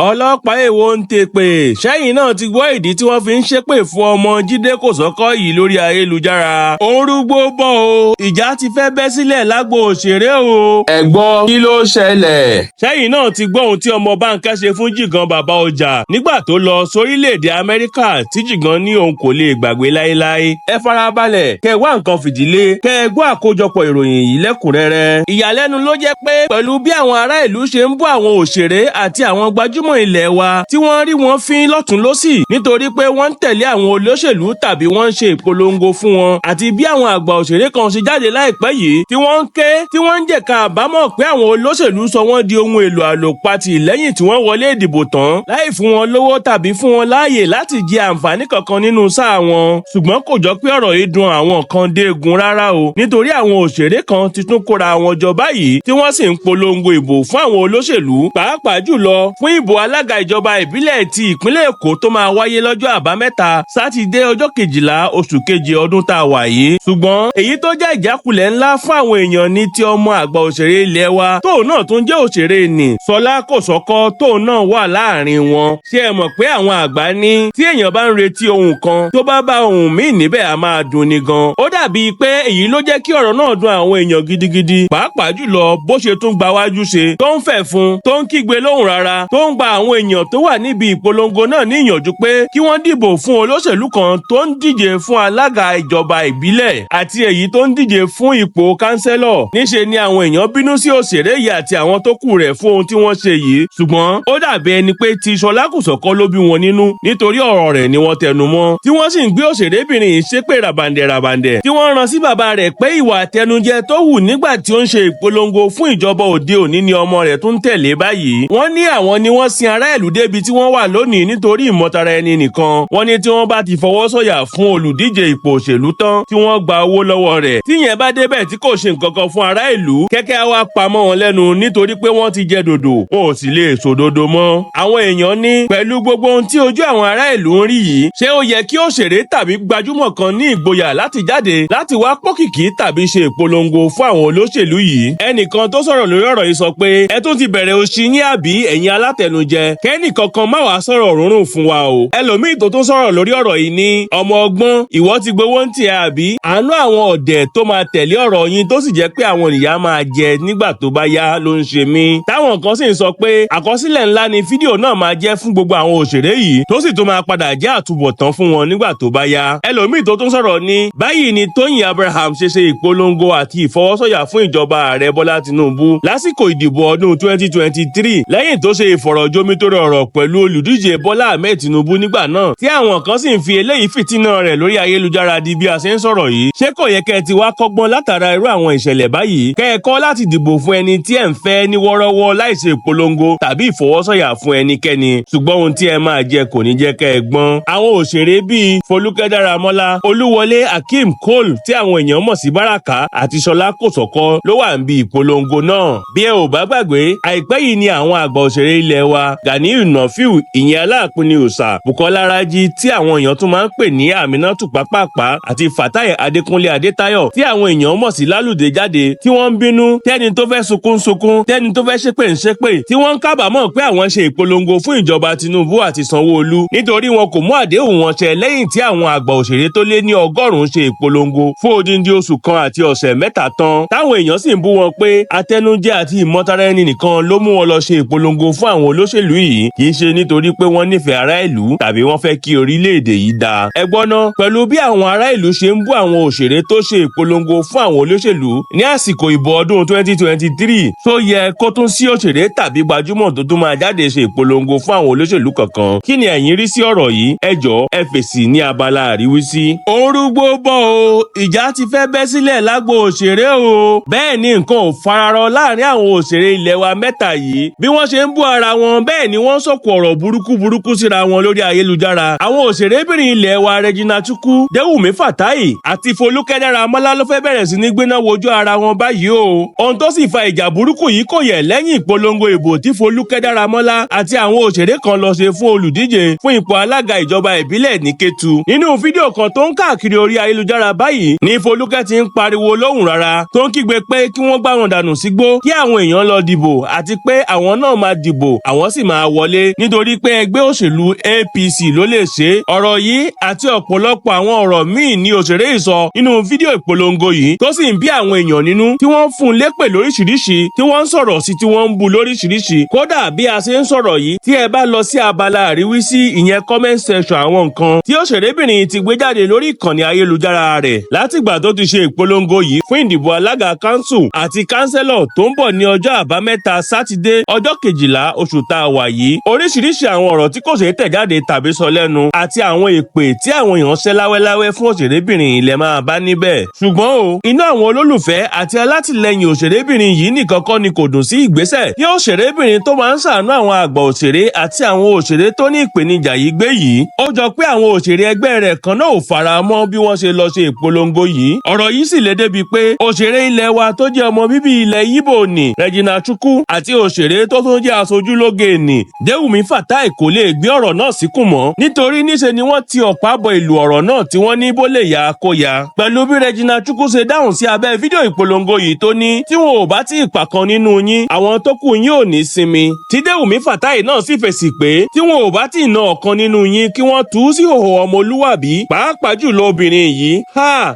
ọlọ́pàá èwo ń tèpè ṣẹ́yìn náà ti gbọ́ ìdí tí wọ́n fi ń ṣépè fún ọmọ Jide Kosoko yìí lórí ayélujára. Ó ń rúgbó bọ̀ o, ìjà ti fẹ́ bẹ́ sílẹ̀ Lagbo Osere o. Ẹ gbọ́ kí ló ṣẹlẹ̀. ṣẹ́yìn náà ti gbọ́ ohun tí ọmọ Bánkẹ́ ṣe fún Jigan bàbá ọjà nígbà tó lọ sórílẹ̀-èdè Amẹ́ríkà tí Jigan ní òun kò lè gbàgbé láéláé. Ẹ farabalẹ̀ kẹ́ wá nǹkan fìdílé kẹ́ gbọ́ àkójọpọ̀ ìròyìn yìí lẹ́kùnrẹ́rẹ́. Ìyàlẹ́nu ló jẹ́ pé pẹ̀lú bí àwọn ará ìlú ṣe ń bú àwọn òṣèré àti àwọn gbajúmọ̀ ilẹ̀ wa tí wọ́n rí wọn fín lọ́tùn lósì nítorí pé wọ́n ń tẹ̀lé àwọn olóṣèlú tàbí wọ́n ń ṣe ìpolongo fún wọn, àti bí àwọn àgbà òṣèré kan ṣe jáde láìpẹ́ yìí tí wọ́n ń ké tí wọ́n ń jẹ̀ka àbámọ̀ pé àwọn olóṣèlú sọ wọ́n di ohun èlò àlòpatì lẹ́yìn tí wọ́n wọlé ìdìbò tán láì fún wọn lówó tàbí fún wọn láàyè láti jẹ àǹfààní kankan nínú sáà wọn. Ṣùgbọ́n kò jọ pé ọ̀rọ̀ yìí dùn àwọn kan dé egun rárá o, nítorí àwọn òṣèré kan ti tún kóra wọn jọ báyìí tí wọ́n sì ń polongo ìbò fún àwọn olóṣèlú, pàápàá jùlọ fún ìbò alága ìjọba ìbílẹ̀ ti ìpínlẹ̀ Èkó tó máa wáyé lọ́jọ́ àbámẹ́ta sátidé ọjọ́ 12 oṣù keje ọdún tá a wà yìí. Ṣùgbọ́n èyí tó jẹ́ ìjákulẹ̀ ńlá fún àwọn èèyàn ní ti ọmọ àgbà òṣèré ilẹ̀ wa tóun náà tún jẹ́ òṣèré nì Sẹlẹ Kosoko tóun náà wà láàrin wọn. Ṣé ẹ mọ̀ pé àwọn àgbà ní tí èèyàn bá ń retí ohun kan tó bá bá ohun míì níbẹ̀ á máa dùn ni gan. Ó dàbí pé èyí ló jẹ́ kí ọ̀rọ̀ náà dùn àwọn èèyàn gidigidi, pàápàá jùlọ bó ṣe tún gba wájú ṣe tó ń fẹ̀ fún tó ń kígbe lóhùn rárá tó ń gba àwọn èèyàn tó wà níbi ìpolongo náà ní ìyànjú pé kí wọ́n dìbò fún olóṣèlú kan tó ń díje fún alága ìjọba ìbílẹ̀ àti èyí tó ń díje fún ipò kánsẹ́lọ̀. Níṣe ni àwọn èèyàn bínú sí òṣèré yìí àti àwọn tó kù rẹ̀ fún ohun tí wọ́n ṣe yìí, ṣùgbọ́n ó dàbí ẹni pé ti Sẹlẹ Kosoko ló bí wọn nínú nítorí ọ̀rọ̀ rẹ̀ ni wọ́n tẹnu mọ́ tí wọ́n sì ń gbé òṣèrébìnrin yìí ṣépè ràbàǹdẹ̀ tí wọ́n rán sí bàbá rẹ̀ pé ìwà àtẹnujẹ tó hù nígbà tí ó ń ṣe ìpolongo fún ìjọba òde òní ni ọmọ rẹ̀ tún tẹ̀lé báyìí. Wọ́n ní àwọn ni wọ́n sin ará ìlú débi tí wọ́n wà lónìí nítorí ìmọ̀tara ẹni nìkan. Wọ́n ní tí wọ́n bá ti fọwọ́ sọ̀yà fún olùdíje ipò òṣèlú tán tí wọ́n gba owó lọ́wọ́ rẹ̀, tíyẹn bá débẹ̀ tí kò ṣe nǹkan kan fún ará ìlú, kẹ́kẹ́ á wá pamọ́ wọn lẹ́nu nítorí pé wọ́n ti jẹ dòdò wọn ò sì lè sòdodo mọ́. Àwọn èèyàn ní pẹ̀lú gbogbo ohun tí ojú àwọn ará ìlú ń rí yìí, ṣé ó yẹ kí òṣèré tàbí gbajúmọ̀ kan ní ìgboyà láti jáde láti wá pọ́kìkí tàbí ṣe ìpolongo fún àwọn olóṣèlú yìí? Ẹnìkan tó sọ̀rọ̀ lórí ọ̀rọ̀ yìí sọ pé ẹ tún ti bẹ̀rẹ̀ òṣì yín àbí ẹ̀yin alátẹnujẹ, kẹ́nìkankan má wàá sọ̀rọ̀ rúnrún fún wa o. Ẹlòmíì tó tún sọ̀rọ̀ lórí ọ̀rọ̀ yìí ní ọmọ ọgbọ́n ìwọ ti gbowó ń tiẹ̀ àbí? Àánú àwọn ọ̀dẹ̀ tó máa tẹ̀lé ọ̀rọ̀ yín tó sì jẹ́ pé àwọn ìyá máa jẹ nígbà tó bá yá ló ń ṣe mí. Táwọn kan sì ń sọ pé àkọsílẹ̀ ńlá ni fídíò náà máa jẹ́ fún gbogbo àwọn òṣèré yìí tó sì tún máa padà jẹ́ àtúbọ̀tán fún wọn nígbà tó bá yá. Ẹlòmíì tó tún sọ̀rọ̀ ní báyìí ni Tóyìn Abraham ṣe ṣe ìpolongo àti ìfọwọ́sọ̀yà fún ìjọba ààrẹ Bọ́lá Tinubu lásìkò ìdìbò ọdún 2023 lẹ́yìn tó ṣe ìfọ̀rọ̀jomitoro ọ̀rọ̀ pẹ̀lú olùdíje Bọ́lá Ahmed Tinubu nígbà náà, tí àwọn kan sì ń fi eléyìí fìtínà rẹ̀ lórí ayélujára di bí a ṣe ń sọ̀rọ̀ yìí. Ṣé kò yẹ kẹ́ ẹ ti wá kọ́gbọ́n látara irú àwọn ìṣẹ̀lẹ̀ báyìí? Kẹ́ ẹ kọ́ láti dìbò fún ẹni tí ẹ̀ ń fẹ́ ní wọ́rọ́wọ́ láìṣe ìpolongo tàbí ìfọwọ́sọ̀yà fún ẹnikẹ́ni, ṣùgbọ́n ohun tí ẹ máa jẹ kò ní jẹ́ kẹ́ ẹ gbọ́n. Àwọn òṣèré bíi Folúkẹ́ Dáramọ́lá, Olúwọlé Akeem Cole tí àwọn èèyàn mọ̀ sí Báràká àti Sẹlẹ Kosoko ló wà níbi ìpolongo náà. Bí ẹ ò bá gbàgbé, àìpẹ́ yìí ni àwọn àgbà òṣèré ilẹ̀ wa Ganiyu Nafiu ìyẹn Aláàpin ní Òòṣà, Bùkọ́lá Rájí tí àwọn èèyàn tún máa ń pè ní Aminatu Pápápá àti Fatai Adékúnlé Adétáyọ̀ tí àwọn èèyàn mọ̀ sí Lálùdé jáde tí wọ́n ń bínú, tẹ́ni tó fẹ́ sunkún tẹ́ni tó fẹ́ ṣépè ń ṣépè, tí wọ́n ń kábàámọ̀ pé àwọn ṣe ìpolongo fún ìjọba Tinubu àti Sanwó-Olú nítorí wọn kò mú àdéhùn wọn ṣẹ lẹ́yìn tí àwọn àgbà òṣèré tó lé ní 100 ṣe ìpolongo fún odindi oṣù kan àti ọ̀sẹ̀ mẹ́ta tán. Táwọn èèyàn sì ń bú wọn pé àtẹnujẹ àti ìmọ̀tara ẹni nìkan ló mú wọn lọ ṣe ìpolongo fún àwọn olóṣèlú yìí, kì í ṣe nítorí pé wọ́n nífẹ̀ẹ́ ará ìlú tàbí wọ́n fẹ́ kí orílẹ̀-èdè yìí dáa. Ẹ gbọ́ ná, pẹ̀lú bí àwọn ará ìlú ṣe ń bú àwọn òṣèré tó ṣe ìpolongo fún àwọn olóṣèlú ní àsìkò ìbò ọdún 2023, tó yẹ kó tún sí òṣèré tàbí gbajúmọ̀ tó tún máa jáde ṣe ìpolongo fún àwọn olóṣèlú kankan? Kí ni ẹ̀yin rí sí ọ̀rọ̀ yìí? Ẹ jọ̀ọ́ ẹ fèsì ní abala àríwísí. Ó ń rúgbó bọ̀ o, ìjà ti fẹ́ bẹ́ sílẹ̀ Lagbo Osere o. Bẹ́ẹ̀ ni nǹkan ò fararọ láàrin àwọn òṣèré ilẹ̀ wa mẹ́ta yìí. Bí wọ́n ṣe ń bú ara wọn bẹ́ẹ̀ ni wọ́n sọ̀kò ọ̀rọ̀ burúkú síra wọn lórí ayélujára. Àwọn òṣèrébìnrin ilẹ̀ wa Regina Chukwu, Dewumi Fatai àti Folúkẹ́ Dáramọ́lá ló fẹ́ bẹ̀rẹ̀ sí ní gbéná wojú ara wọn báyìí o. Ohun tó sì fa ìjà burúkú yìí kò yẹ lẹ́yìn ìpolongo ìbò tí Folúkẹ́ Dáramọ́lá àti àwọn òṣèré kan lọ ṣe fún olùdíje fún ipò alága ìjọba ìbílẹ̀ ní Kétu. Nínú fídíò kan tó ń káàkiri orí ayélujára báyìí ni Folúkẹ́ ti ń pariwo lóhùn rárá tó ń kígbe pé kí wọ́n gbá wọn dànù sígbó kí àwọn èèyàn lọ dìbò àti pé àwọn náà máa dìbò àwọn wọ́n sì máa wọlé nítorí pé ẹgbẹ́ òṣèlú APC ló lè ṣe. Ọ̀rọ̀ yìí àti ọ̀pọ̀lọpọ̀ àwọn ọ̀rọ̀ míì ni òṣèré yìí sọ nínú fídíò ìpolongo yìí tó sì ń bí àwọn èèyàn nínú tí wọ́n ń fún un lépè lóríṣiríṣi, tí wọ́n ń sọ̀rọ̀ sí tí wọ́n ń bu lóríṣiríṣi. Kódà bí a ṣe ń sọ̀rọ̀ yìí, tí ẹ bá lọ sí abala àríwísí ìyẹn comment section àwọn nǹkan tí òṣèrébìnrin ti gbé jáde lórí ìkànnì ayélujára rẹ̀ látìgbà tó ti ṣe ìpolongo yìí fún ìdìbò alága kánsù àti kánsẹ́lọ̀ tó ń bọ̀ ní ọjọ́ àbámẹ́ta sátidé ọjọ́ 12 oṣù tá a wà yìí. Oríṣiríṣi àwọn ọ̀rọ̀ tí kò ṣeé tẹ̀ jáde tàbí sọ lẹ́nu àti àwọn èpè tí àwọn èèyàn ṣẹ́ láwẹ́láwẹ́ fún òṣèrébìnrin ilẹ̀ máa bá níbẹ̀. Ṣùgbọ́n o, inú àwọn olólùfẹ́ àti alátìlẹyìn òṣèrébìnrin yìí nìkan kọ́ ni kò dùn sí ìgbésẹ̀ tí òṣèrébìnrin tó máa ń ṣàánú àwọn àgbà òṣèré àti àwọn òṣèré tó ní ìpèníjà yìí gbé yìí. Ó jọ pé àwọn òṣèré ẹgbẹ́ rẹ̀ kan náà ò fara mọ́ bí wọ́n ṣe lọ ṣe ìpolongo yìí. Ọ̀rọ̀ yìí sì lé débi pé òṣèré ilẹ̀ wa tó jẹ́ ọmọ bíbí ilẹ̀ Yíbò ní Regina Chukwu àti òṣèré tó tún jẹ́ aṣojúlóge ní Dewumi Fatai kò lè gbé ọ̀rọ̀ náà síkùn mọ́ nítorí níṣe ni wọ́n ti ọ̀pá bọ ìlú ọ̀rọ̀ náà tí wọ́n ní bó lè yá kó yá. Pẹ̀lú bí Regina Chukwu ṣe dáhùn sí abẹ́ fídíò ìpolongo yìí tó ní tí wọn ò bá tí ì pàkan nínú yín àwọn tó kù yín ò ní sinmi. Tí Dewumi Fatai náà sì fèsì pé tí wọn ò bá tí ì na ọ̀kan nínú yín kí wọ́n tú sí ìhòòhò ọmọlúwàbí pàápàá jùlọ obìnrin yìí.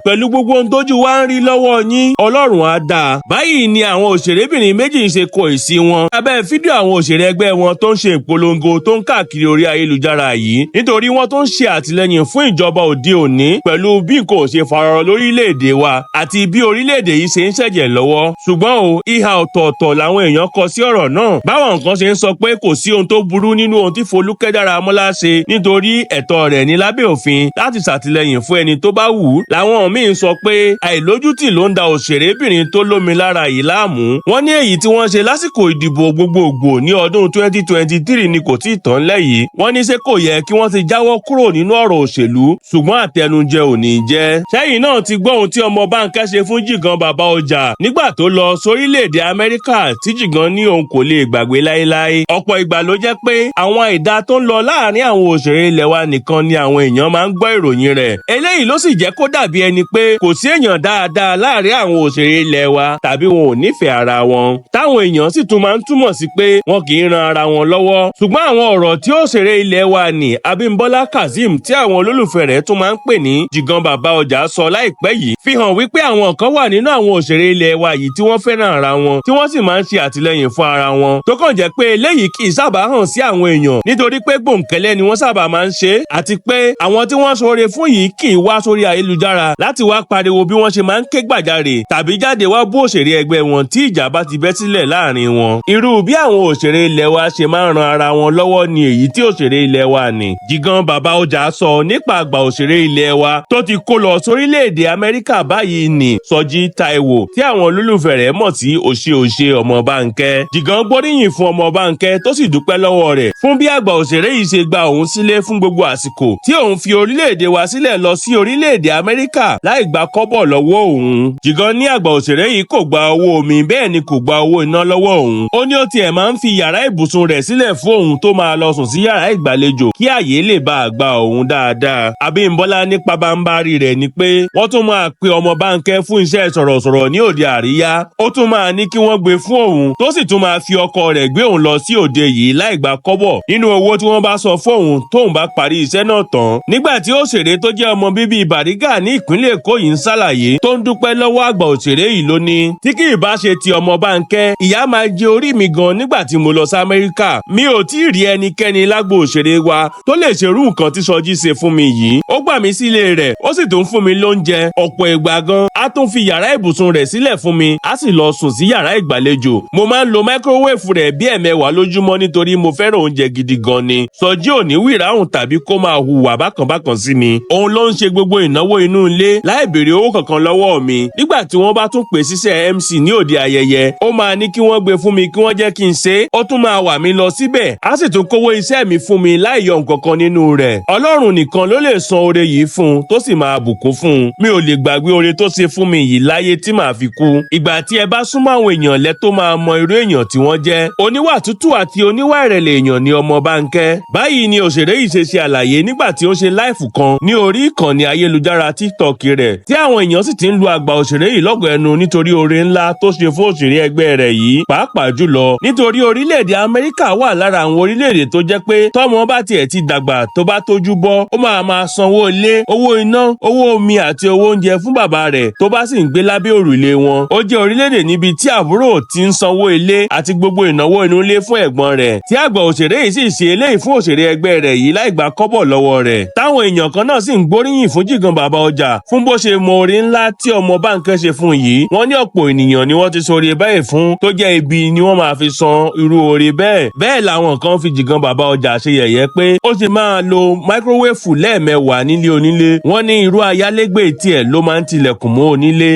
Pẹ̀lú gbogbo ohun tójú wa ń rí lọ́wọ́ yín Ọlọ́run á dáa. Báyìí ni àwọn òṣèrébìnrin méjì ṣe kọ èsì wọn abẹ́ fídíò àwọn òṣèré ẹgbẹ́ wọn tó ń ṣe ìpolongo tó ń káàkiri orí ayélujára yìí nítorí wọ́n tó ń ṣe àtìlẹ́yìn fún ìjọba òde òní pẹ̀lú bí nǹkan ò ṣe fararọ lórílẹ̀‐èdè wa àti bí orílẹ̀‐èdè yìí ṣe ń ṣẹ̀jẹ̀ lọ́wọ́. Ṣùgbọ́n o, ìhà ọ̀tọ̀ọ̀tọ̀ làwọn èèyàn kọ sí ọ̀rọ̀ náà. Báwọn nǹkan ṣe ń sọ pé kò sí ohun tó burú nínú ohun tí Folúkẹ́ Dáramọ́lá ṣe nítorí ẹ̀tọ́ rẹ̀ ní lábẹ́ òfin láti ṣàtìlẹ́yìn fún ẹni tó bá wù ú. Làwọn míín sọ pé àìlójútì ló ń da òṣèrébìnrin tó lómi lára yìí láàmú. Wọ́n ní èyí tí wọ́n ṣe lásìkò ìdìbò gbogbogbò ní ọdún 2023 ni kò tíì tán lẹ́yìn. Wọ́n ní ṣé kò yẹ kí wọ́n ti jáwọ́ kúrò nínú ọ̀rọ̀ òṣèlú ṣùgbọ́n àtẹnujẹ ò ní jẹ́. Ṣẹ́yìn náà ti gbọ́ ohun tí ọmọ Bánkẹ́ ṣe fún Jigan bàbá ọjà nígbà tó lọ sórílẹ̀-èdè Amẹ́ríkà tí Jigan ní òun kò lè gbàgbé láéláé. Ọ̀pọ̀ ìgbà ló jẹ́ pé àwọn àìdá tó ń lọ láàárín àwọn òṣèré ilẹ̀ wa nìkan ni àwọn èèyàn máa ń gbọ́ ìròyìn rẹ̀. Eléyìí ló sì jẹ́ kó dàbí ẹni pé kò sí èèyàn dáadáa láàárín àwọn òṣèré ilẹ̀ wa tàbí wọn ò nífẹ̀ẹ́ ara wọn. Táwọn èèyàn sì tún máa ń túmọ̀ sí pé wọn kì í ran ara wọn lọ́wọ́. Ṣùgbọ́n àwọn ọ̀rọ̀ tí òṣèré ilẹ̀ wa ní Abímbọ́lá Kazeem tí àwọn olólùfẹ́ rẹ̀ tún máa ń pè ní Jigan bàbá ọjà sọ láìpẹ́ yìí fi hàn wípé àwọn kan wà nínú àwọn òṣèré ilẹ̀ wa yìí tí wọ́n fẹ́ràn ara wọn tí wọ́n sì máa ń ṣe àtìlẹ́yìn fún ara wọn. Tó kàn jẹ́ pé eléyìí kì í sábà hàn sí àwọn èèyàn nítorí pé gbòǹkẹ́lẹ́ ni wọ́n sábà máa ń ṣe àti pé àwọn tí wọ́n ṣoore fún yìí kì í wá sórí ayélujára láti wá pariwo bí wọ́n ṣe máa ń ké gbàjarè tàbí jáde wá bú òṣèré ẹgbẹ́ wọn tí ìjà bá ti bẹ́ sílẹ̀ láàrin wọn. Irú bí àwọn òṣèré ilẹ̀ wa ṣe máa ń ran ara wọn lọ́wọ́ ni èyí tí òṣèré ilẹ̀ wa ní Jigan bàbá ọjà sọ nípa àgbà òṣèré ilẹ̀ wa tó ti kó lọ sórílẹ̀-èdè Amẹ́ríkà báyìí ní Sọjí Táíwò tí àwọn olólùfẹ́ rẹ̀ mọ̀ sí òṣè ọmọ Bánkẹ́. Jigan gbóríyìn fún ọmọ Bánkẹ́ tó sì dúpẹ́ lọ́wọ́ rẹ̀ fún bí àgbà òṣèré yìí ṣe gba òun sílé fún gbogbo àsìkò tí òun fi orílẹ̀-èdè wa sílẹ̀ lọ sí orílẹ̀-èdè Amẹ́ríkà láì gba kọ́bọ̀ lọ́wọ́ òun. Jigan ní àgbà òṣèré yìí kò gba owó omi bẹ́ẹ̀ ni kò gba owó iná lọ́wọ́ òun. Ó ní ó tiẹ̀ máa ń fi yàrá ibùsùn rẹ̀ sílẹ̀ fún òun tó máa lọ sùn sí yàrá ìgbàlejò kí àyè lè bá a gba òun dáadáa. Abímbọ́lá ní pabambarì rẹ̀ ni pé wọ́n tún máa pe ọmọ Bánkẹ́ fún iṣẹ́ sọ̀rọ̀sọ̀rọ̀ ní òde àríyá. Ó tún máa ní kí wọ́n gbé fún òun tó sì tún máa fi ọkọ rẹ̀ gbé òun lọ sí òde yìí láì gba kọ́bọ̀ nínú owó tí wọ́n bá sọ fún òun tóun bá parí iṣẹ́ náà tán. Nígbà tí òṣèré tó jẹ́ ọmọ bíbí Bàrígà ní ìpínlẹ̀ Èkó yìí ń ṣàlàyé tó ń dúpẹ́ lọ́wọ́ àgbà òṣèré yìí ló ní tí kì í bá ṣe ti ọmọ Bánkẹ́ ìyà máa jẹ orí mi gan nígbà tí mo lọ sí Amẹ́ríkà. Mi ò tí ì rí ẹnikẹ́ni lágbo òṣèré wa tó lè ṣerú nǹkan tí Sọjí ṣe fún mi yìí. Ó gbà mí sílé rẹ̀ ó sì tún fún mi lóúnjẹ ọ̀pọ̀ ìgbà gan. Á tún fi yàrá ibùsùn rẹ̀ sílẹ̀ fún mi á sì lọ sùn sí yàrá ìgbàlejò. Mo máa ń lo máíkírówèfù rẹ̀ bí ẹ̀mẹwàá lójúmọ́ nítorí mo fẹ́ràn oúnjẹ gidi gan ni. Sọjí ò ní wìráhùn tàbí kó máa hùwà bákanbákan sí mi. Òun ló ń ṣe gbogbo ìnáwó inú ilé láì béèrè owó kankan lọ́wọ́ mi. Nígbà tí wọ́n bá tún pè síṣẹ́ MC ní òde ayẹyẹ ó máa ní kí wọ́n gbé fún mi kí wọ́n jẹ́ kí n ṣe. Ó tún máa wà mí lọ síbẹ̀ á sì tún kówó iṣẹ́ mi fún mi láì yọ nǹkan kan nínú rẹ̀. Ọlọ́run nìkan ló lè san oore yìí fún un tó sì máa bùkún fún un. Mi ò lè gbàgbé oore tó ṣe fún mi yìí láyé tí màá fi kú. Ìgbà tí ẹ bá súnmọ́ àwọn èèyàn lẹ tó máa mọ irú èèyàn tí wọ́n jẹ́. Oníwà tútù àti oníwà ìrẹ̀lẹ̀ èèyàn ni ọmọ Bánkẹ́. Báyìí ni òṣèré yìí ṣe àlàyé nígbà tí ó ṣe láìfù kan ní orí ìkànnì ayélujára TikTok rẹ̀ tí àwọn èèyàn sì ti ń lu àgbà òṣèré yìí lọ́gọ̀ ẹnu nítorí oore ńlá tó ṣe fún òṣèré ẹgbẹ́ rẹ̀ yìí pàápàá jùlọ nítorí orílẹ̀-èdè Amẹ́ríkà wà lára àwọn orílẹ̀-èdè tó jẹ́ pé tọ́mọ bá tiẹ̀ ti dàgbà tó bá tójú bọ́ ó máa sanwó ilé, owó iná, owó omi àti owó oúnjẹ fún bàbá rẹ̀ tó bá sì ń gbé lábẹ́ òrùlé wọn. Ó jẹ́ orílẹ̀-èdè níbi tí àbúrò ti ń sanwó ilé àti gbogbo ìnáwó inú ilé fún ẹ̀gbọ́n rẹ̀, tí àgbà òṣèré yìí sì ṣe eléyìí fún òṣèré ẹgbẹ́ rẹ̀ yìí láì gba kọ́bọ̀ lọ́wọ́ rẹ̀. Táwọn èèyàn kan náà sì ń gbóríyìn fún Jigan bàbá ọjà fún bó ṣe mọ oore ńlá tí ọmọ Bánkẹ́ ṣe fún yìí. Wọ́n ní ọ̀pọ̀ ènìyàn ni wọ́n ti sọ oore bẹ́ẹ̀ fún tó jẹ́ ibi ni wọ́n máa fi san irú oore bẹ́ẹ̀. Bẹ́ẹ̀ làwọn kan fi Jigan bàbá ọjà ṣe yẹ̀yẹ́ pé ó ṣe máa lo máíkírówéèfù lẹ́ẹ̀mẹwàá nílé onílé. Wọ́n ní irú ayálégbé tiẹ̀ ló máa ń tilẹ̀kùn mọ́ onílé.